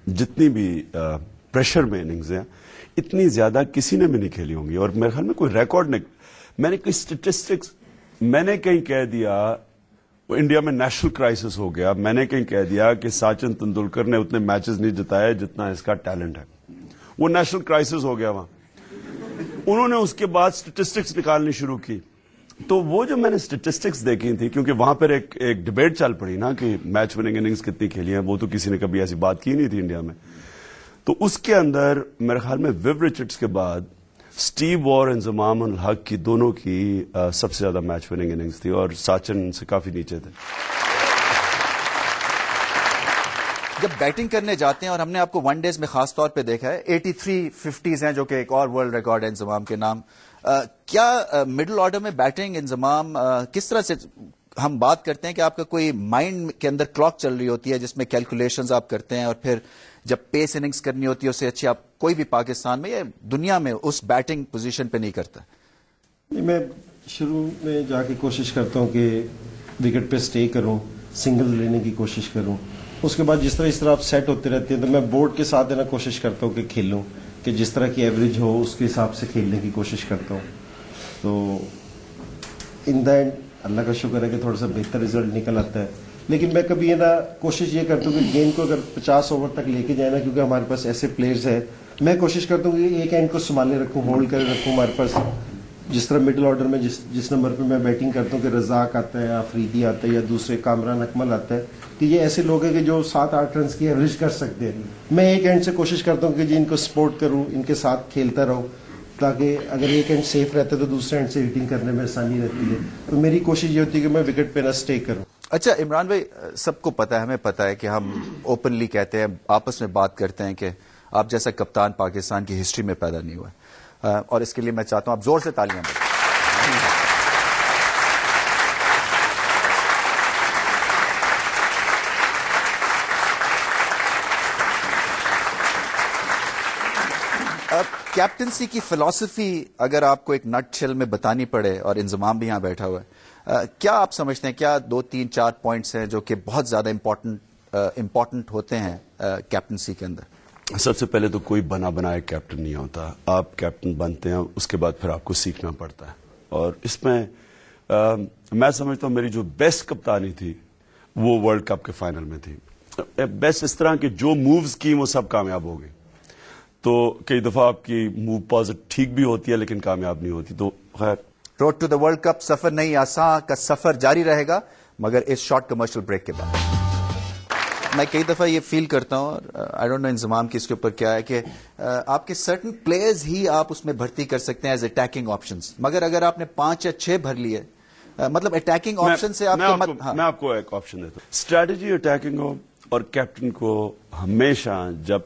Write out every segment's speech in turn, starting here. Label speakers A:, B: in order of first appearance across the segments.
A: جتنی بھی پریشر میں اننگز ہیں اتنی زیادہ کسی نے بھی نہیں کھیلی ہوں گی, اور میرے خیال میں کوئی ریکارڈ نہیں. میں نے کوئی اسٹیٹسٹکس میں نے کہیں کہہ دیا انڈیا میں نیشنل کرائسس ہو گیا, میں نے کہیں کہہ دیا کہ سچن تندولکر نے اتنے میچز نہیں جتائے جتنا اس کا ٹیلنٹ ہے, وہ نیشنل کرائسس ہو گیا وہاں. انہوں نے اس کے بعد اسٹیٹسٹکس نکالنی شروع کی, تو وہ جو میں نے اسٹیٹسٹکس دیکھی تھی, کیونکہ وہاں پر ایک ڈبیٹ چل پڑی نا کہ میچ وننگ اننگز کتنی کھیلی ہیں, وہ تو کسی نے کبھی ایسی بات کی نہیں تھی انڈیا میں. تو اس کے اندر میرے خیال میں ویو رچرڈز کے بعد اسٹیو وار, انضمام الحق کی دونوں کی سب سے زیادہ میچ وننگ اننگز تھی, اور سچن سے کافی نیچے تھے.
B: جب بیٹنگ کرنے جاتے ہیں, اور ہم نے آپ کو ون ڈیز میں خاص طور پہ دیکھا ہے 83 50s ہیں جو کہ ایک اور ورلڈ ریکارڈ ہے انضمام کے نام, کیا مڈل آرڈر میں بیٹنگ انضمام کس طرح سے ہم بات کرتے ہیں کہ آپ کا کوئی مائنڈ کے اندر کلاک چل رہی ہوتی ہے جس میں کیلکولیشنز آپ کرتے ہیں, اور پھر جب پیس اننگز کرنی ہوتی ہے اس سے اچھی آپ کوئی بھی پاکستان میں یا دنیا میں اس بیٹنگ پوزیشن پہ نہیں کرتا؟
C: میں شروع میں جا کے کوشش کرتا ہوں کہ وکٹ پہ سٹے کروں, سنگل لینے کی کوشش کروں. اس کے بعد جس طرح آپ سیٹ ہوتے رہتے ہیں تو میں بورڈ کے ساتھ دینا کوشش کرتا ہوں کہ کھیلوں, کہ جس طرح کی ایوریج ہو اس کے حساب سے کھیلنے کی کوشش کرتا ہوں. تو ان دا اینڈ اللہ کا شکر ہے کہ تھوڑا سا بہتر رزلٹ نکل آتا ہے. لیکن میں کبھی کوشش یہ کرتا ہوں کہ گیند کو اگر 50 اوور تک لے کے جائے نا, کیونکہ ہمارے پاس ایسے پلیئرز ہیں, میں کوشش کرتا ہوں کہ ایک اینڈ کو سنبھالے رکھوں, ہولڈ کرے رکھوں. ہمارے پاس جس طرح مڈل آرڈر میں جس نمبر پہ میں بیٹنگ کرتا ہوں کہ رزاق آتا ہے, آفریدی آتا ہے, یا دوسرے کامران اکمل آتا ہے, کہ یہ ایسے لوگ ہیں کہ جو 7-8 رنز کی ایوریج کر سکتے ہیں. میں ایک اینڈ سے کوشش کرتا ہوں کہ جی ان کو سپورٹ کروں, ان کے ساتھ کھیلتا رہوں, تاکہ اگر ایک اینڈ سیف رہتا ہے تو دوسرے اینڈ سے ہیٹنگ کرنے میں آسانی رہتی ہے. تو میری کوشش یہ ہوتی ہے کہ میں وکٹ پہ نہ سٹے کروں.
B: اچھا عمران بھائی, سب کو پتا ہے, ہمیں پتا ہے کہ ہم اوپنلی کہتے ہیں, آپس میں بات کرتے ہیں کہ آپ جیسا کپتان پاکستان کی ہسٹری میں پیدا نہیں ہوا, اور اس کے لیے میں چاہتا ہوں آپ زور سے تالیاں بجائیں. کیپٹنسی کی فلسفی اگر آپ کو ایک نٹ شیل میں بتانی پڑے, اور انضمام بھی یہاں بیٹھا ہوا ہے, کیا آپ سمجھتے ہیں, کیا 2-3-4 پوائنٹس ہیں جو کہ بہت زیادہ امپورٹنٹ ہوتے ہیں کیپٹنسی کے اندر؟
A: سب سے پہلے تو کوئی بنا بنایا کیپٹن نہیں ہوتا, آپ کیپٹن بنتے ہیں, اس کے بعد پھر آپ کو سیکھنا پڑتا ہے. اور اس میں میں سمجھتا ہوں میری جو بیسٹ کپتانی تھی وہ ورلڈ کپ کے فائنل میں تھی. بیسٹ اس طرح کہ جو مووز کی وہ سب کامیاب ہو گئی. تو کئی دفعہ آپ کی موو پازیٹو ٹھیک بھی ہوتی ہے لیکن کامیاب نہیں ہوتی. تو خیر,
B: road to the world cup سفر نہیں آسان کا سفر جاری رہے گا, مگر اس شارٹ کمرشل بریک کے بعد. میں کئی دفعہ یہ فیل کرتا ہوں, اور آئی ڈونٹ نو انضمام کی اس کے اوپر کیا ہے, کہ آپ کے سرٹن پلیئرز ہی آپ اس میں بھرتی کر سکتے ہیں ایز اٹیکنگ آپشنز, مگر اگر آپ نے 5 یا 6 بھر لیے, مطلب اٹیکنگ آپشن سے آپ
A: میں آپ کو ایک آپشن دیتا ہوں. اسٹریٹجی اٹیکنگ ہو, اور کیپٹن کو ہمیشہ جب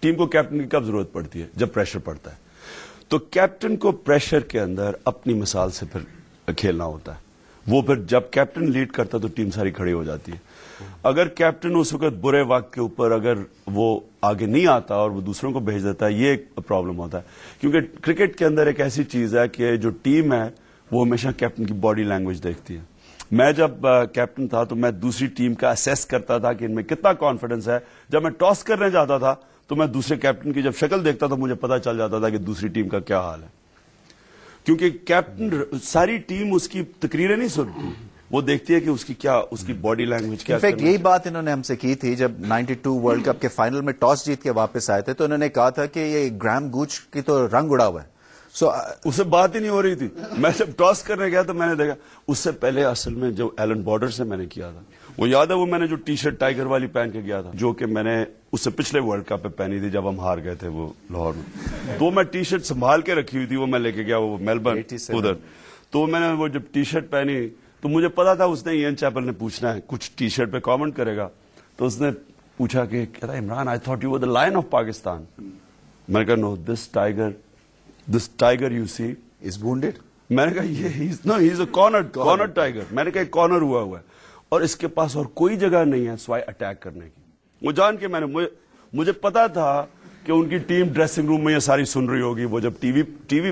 A: ٹیم کو کیپٹن کی کب ضرورت پڑتی ہے, جب پریشر پڑتا ہے. تو کیپٹن کو پریشر کے اندر اپنی مثال سے پھر کھیلنا ہوتا ہے. وہ پھر جب کیپٹن لیڈ کرتا ہے تو ٹیم ساری کھڑی ہو جاتی ہے. اگر کیپٹن اس وقت برے وقت کے اوپر اگر وہ آگے نہیں آتا اور وہ دوسروں کو بھیج دیتا ہے, یہ ایک پرابلم ہوتا ہے. کیونکہ کرکٹ کے اندر ایک ایسی چیز ہے کہ جو ٹیم ہے وہ ہمیشہ کیپٹن کی باڈی لینگویج دیکھتی ہے. میں جب کیپٹن تھا تو میں دوسری ٹیم کا اسیس کرتا تھا کہ ان میں کتنا کانفیڈنس ہے. جب میں ٹاس کرنے جاتا تھا تو میں دوسرے کیپٹن کی جب شکل دیکھتا تھا مجھے پتا چل جاتا تھا کہ دوسری ٹیم کا کیا حال ہے. کیونکہ کیپٹن ساری ٹیم اس کی تقریریں نہیں سنتی, وہ دیکھتی ہے کہ اس کی باڈی لینگویج کیا.
B: انفیکٹ یہی بات انہوں نے ہم سے کی تھی جب 92 ورلڈ کپ کے فائنل میں ٹاس جیت کے واپس آئے تھے, تو انہوں نے کہا تھا کہ یہ گرام گوچ کی تو رنگ اڑا ہوا ہے.
A: اس سے بات ہی نہیں ہو رہی تھی. میں جب ٹاس کرنے گیا تو میں نے دیکھا, اس سے پہلے اصل میں جو ایلن بارڈر سے میں نے کیا تھا, وہ یاد ہے, وہ میں نے جو ٹی شرٹ ٹائیگر والی پہن کے گیا تھا, جو کہ میں نے اس سے پچھلے ورلڈ کپ پہ پہنی تھی جب ہم ہار گئے تھے وہ لاہور میں. تو میں ٹی شرٹ سنبھال کے رکھی ہوئی تھی, وہ میں لے کے گیا وہ میلبرن ادھر. تو میں نے وہ جب ٹی شرٹ پہنی تو مجھے پتا تھا اس نے ایئن چیپل نے پوچھنا ہے, کچھ ٹی شرٹ پہ کامنٹ کرے گا. تو اس نے پوچھا کہ کہتا Imran, I thought you were the lion of Pakistan. میں نے کہا no, this tiger you see
B: is wounded.
A: میں نے کہا ہی از اے کارنر ٹائیگر. میں نے کہا کارنر ہوا ہے اور اس کے پاس اور کوئی جگہ نہیں ہے سوائے اٹیک کرنے کی. وہ جان کے مجھے پتا تھا کہ ان کی ٹیم ڈریسنگ روم میں یہ ساری سن رہی ہوگی. وہ جب ٹی وی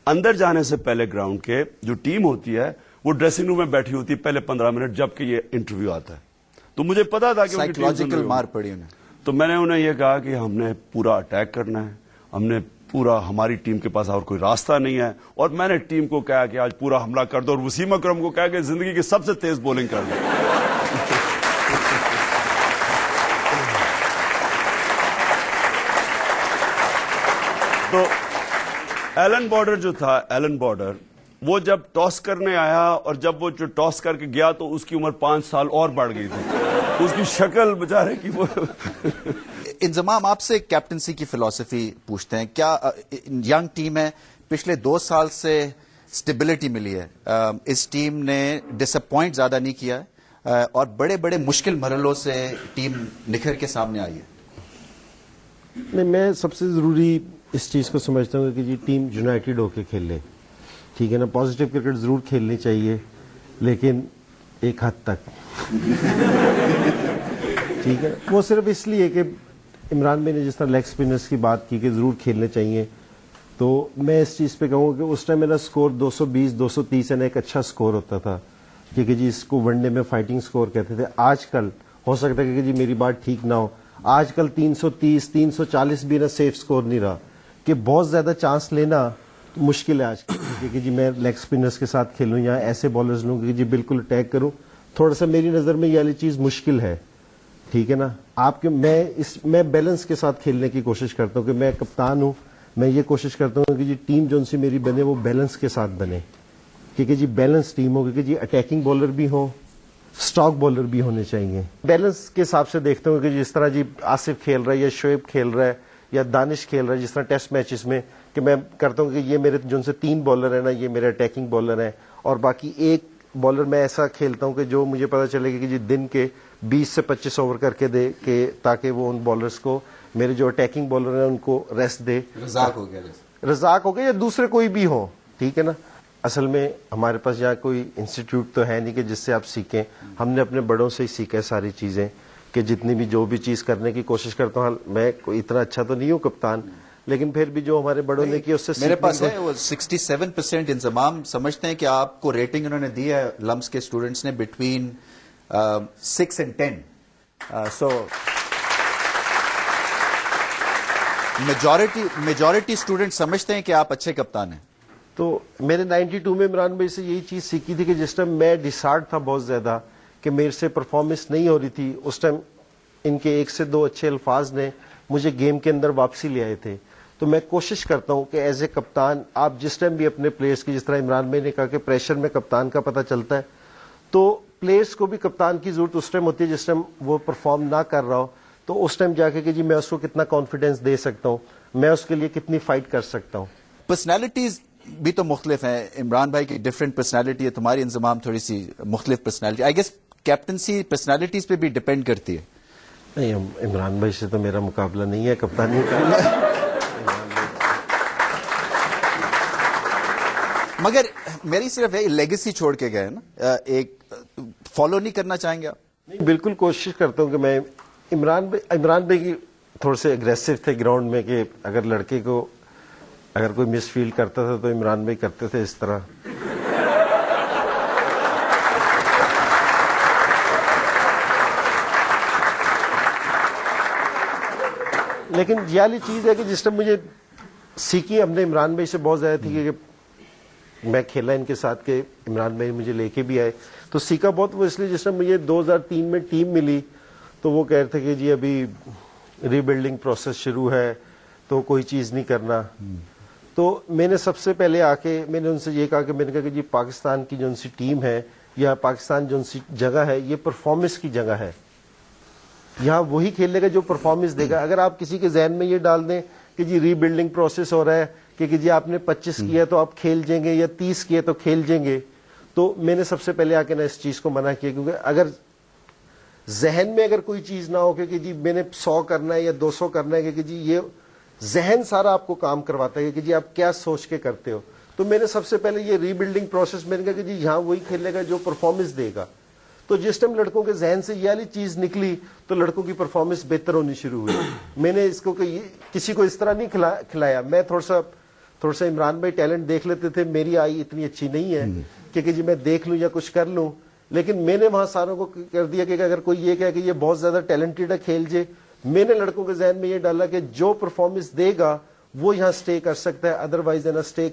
A: اندر جانے سے پہلے گراؤنڈ کے جو ٹیم ہوتی ہے وہ ڈریسنگ روم میں بیٹھی ہوتی ہے پہلے 15 منٹ جب کہ یہ انٹرویو آتا ہے. تو مجھے پتا تھا کہ
B: سائیکولوجیکل مار پڑی انہیں.
A: تو میں نے انہیں یہ کہا کہ ہم نے پورا اٹیک کرنا ہے, ہم نے پورا, ہماری ٹیم کے پاس اور کوئی راستہ نہیں ہے, اور میں نے ٹیم کو کہا کہ آج پورا حملہ کر دو, اور وسیم اکرم کو کہا کہ زندگی کی سب سے تیز بولنگ کر دو. تو ایلن بارڈر جو تھا, ایلن بارڈر, وہ جب ٹاس کرنے آیا, اور جب وہ جو ٹاس کر کے گیا تو اس کی عمر 5 سال اور بڑھ گئی تھی. اس کی شکل بچارے کی وہ
B: انضمام, آپ سے کیپٹنسی کی فلسفی پوچھتے ہیں. کیا ینگ ٹیم ہے, پچھلے 2 سال سے سٹیبلٹی ملی ہے, اس ٹیم نے ڈس اپوائنٹ زیادہ نہیں کیا ہے, اور بڑے بڑے مشکل مرحلوں سے ٹیم نکھر کے سامنے آئی ہے.
C: نہیں, میں سب سے ضروری اس چیز کو سمجھتا ہوں کہ جی ٹیم یونائٹڈ ہو کے کھیل لے, ٹھیک ہے نا. پازیٹیو کرکٹ ضرور کھیلنی چاہیے, لیکن ایک حد تک, ٹھیک ہے. وہ صرف اس لیے کہ عمران بھائی نے جس طرح لیگ اسپنرس کی بات کی کہ ضرور کھیلنے چاہیے, تو میں اس چیز پہ کہوں کہ اس ٹائم میرا سکور 220-230 ہے نا, ایک اچھا سکور ہوتا تھا, کیونکہ جی اس کو ون ڈے میں فائٹنگ سکور کہتے تھے. آج کل ہو سکتا ہے کہ جی میری بات ٹھیک نہ ہو, آج کل 330-340 بھی نا سیف سکور نہیں رہا, کہ بہت زیادہ چانس لینا مشکل ہے آج کل. کہ جی میں لیگ اسپنرس کے ساتھ کھیلوں یا ایسے بالرز لوں کہ جی بالکل اٹیک کروں, تھوڑا سا میری نظر میں یہ والی چیز مشکل ہے, ٹھیک ہے نا. آپ کے میں بیلنس کے ساتھ کھیلنے کی کوشش کرتا ہوں, کہ میں کپتان ہوں, میں یہ کوشش کرتا ہوں کہ جی ٹیم جو سی میری بنے وہ بیلنس کے ساتھ بنے, کیونکہ جی بیلنس ٹیم ہو, کیونکہ جی اٹیکنگ بالر بھی ہوں, اسٹاک بالر بھی ہونے چاہیے. بیلنس کے حساب سے دیکھتا ہوں کہ جس طرح جی آصف کھیل رہا ہے یا شعیب کھیل رہا ہے یا دانش کھیل رہا ہے, جس طرح ٹیسٹ میچز میں, کہ میں کرتا ہوں کہ یہ میرے جو سے 3 بالر ہیں نا, یہ میرے اٹیکنگ بالر ہیں, اور باقی ایک بالر میں ایسا کھیلتا ہوں کہ جو مجھے پتا چلے گا کہ جی دن کے 20 سے 25 اوور کر کے دے, کہ تاکہ وہ ان بالرز کو, میرے جو اٹیکنگ بالر ہیں ان کو ریسٹ دے. رزاق ہو گیا یا دوسرے کوئی بھی ہو, ٹھیک ہے نا. اصل میں ہمارے پاس یہاں کوئی انسٹیٹیوٹ تو ہے نہیں کہ جس سے آپ سیکھیں, ہم نے اپنے بڑوں سے ہی سیکھا ہے ساری چیزیں, کہ جتنی بھی جو بھی چیز کرنے کی کوشش کرتا ہوں. میں کوئی اتنا اچھا تو نہیں ہوں کپتان, لیکن پھر بھی جو ہمارے بڑوں نے کیا اس سے
B: میرے پاس ہے وہ 67% انضمام سمجھتے ہیں کہ آپ کو ریٹنگ انہوں نے دی ہے لمس کے اسٹوڈنٹس نے between 6 and 10. So majority student سمجھتے ہیں کہ آپ اچھے کپتان ہیں.
C: تو میں نے 92 میں عمران بھائی سے یہی چیز سیکھی تھی کہ جس ٹائم میں ڈسہارڈ تھا بہت زیادہ کہ میرے سے پرفارمنس نہیں ہو رہی تھی, اس ٹائم ان کے 1 سے 2 اچھے الفاظ نے مجھے گیم کے اندر واپسی لے آئے تھے. تو میں کوشش کرتا ہوں کہ ایز اے کپتان آپ جس ٹائم بھی اپنے پلیئرز کی, جس طرح عمران بھائی نے کہا کہ پریشر میں کپتان کا پتہ چلتا ہے, تو پلیئرز کو بھی کپتان کی ضرورت اس ٹائم ہوتی ہے جس ٹائم وہ پرفارم نہ کر رہا ہو, تو اس ٹائم جا کے کہ جی میں اس کو کتنا کانفیڈینس دے سکتا ہوں, میں اس کے لیے کتنی فائٹ کر سکتا ہوں.
B: پرسنالٹیز بھی تو مختلف ہیں. عمران بھائی کی ڈفرینٹ پرسنالٹی ہے, تمہاری انضمام تھوڑی سی مختلف personality. I guess captaincy personalities پہ بھی ڈپینڈ کرتی ہے.
C: نہیں, عمران بھائی سے تو میرا مقابلہ نہیں ہے کپتانی کا.
B: مگر میری صرف ایک لیگیسی چھوڑ کے گئے نا, ایک فالو نہیں کرنا چاہیں گے آپ؟
C: نہیں, بالکل کوشش کرتا ہوں کہ میں عمران بھائی کی تھوڑے سے اگریسو تھے گراؤنڈ میں, کہ اگر لڑکے کو اگر کوئی مس فیلڈ کرتا تھا تو عمران بھائی کرتے تھے اس طرح. لیکن یہ والی چیز ہے کہ جس ٹائم مجھے سیکھی ہم نے عمران بھائی سے بہت زیادہ تھی, کہ میں کھیلا ان کے ساتھ کہ عمران بھائی مجھے لے کے بھی آئے, تو سیکھا بہت وہ اس لیے جس ٹائم مجھے 2003 میں ٹیم ملی تو وہ کہہ رہے تھے کہ جی ابھی ری بلڈنگ پروسیس شروع ہے تو کوئی چیز نہیں کرنا. تو میں نے سب سے پہلے آ کے میں نے ان سے یہ کہا کہ میں نے کہا کہ جی پاکستان کی جو ان سی ٹیم ہے یا پاکستان جو ان سی جگہ ہے یہ پرفارمنس کی جگہ ہے, یہاں وہی کھیلے گا جو پرفارمنس دے گا. اگر آپ کسی کے ذہن میں یہ ڈال دیں کہ جی ری بلڈنگ پروسیس ہو رہا ہے کہ جی آپ نے 25 کیا تو آپ کھیل جائیں گے یا 30 کیا تو کھیل جائیں گے, تو میں نے سب سے پہلے آ کے نا اس چیز کو منع کیا. کیونکہ اگر ذہن میں اگر کوئی چیز نہ ہو کہ جی میں نے 100 کرنا ہے یا 200 کرنا ہے, کہ جی یہ ذہن سارا آپ کو کام کرواتا ہے کہ جی آپ کیا سوچ کے کرتے ہو. تو میں نے سب سے پہلے یہ ری بلڈنگ پروسیس میں نے کہا کہ جی یہاں وہی کھیلے گا جو پرفارمنس دے گا. تو جس ٹائم لڑکوں کے ذہن سے یہ والی چیز نکلی تو لڑکوں کی پرفارمنس بہتر ہونی شروع ہوئی. میں نے اس کو کسی کو اس طرح نہیں کھلایا. میں تھوڑا سا عمران بھائی ٹیلنٹ دیکھ لیتے تھے, میری آئی اتنی اچھی نہیں ہے کہ جی میں دیکھ لوں یا کچھ کر لوں, لیکن میں نے وہاں ساروں کو کر دیا کہ اگر کوئی یہ کہے کہ یہ بہت زیادہ ٹیلنٹڈ ہے کھیل جے، میں نے لڑکوں کے ذہن میں یہ ڈالا کہ جو پرفارمنس دے گا وہ یہاں سٹے کر سکتا ہے، ادروائز ہے نا سٹے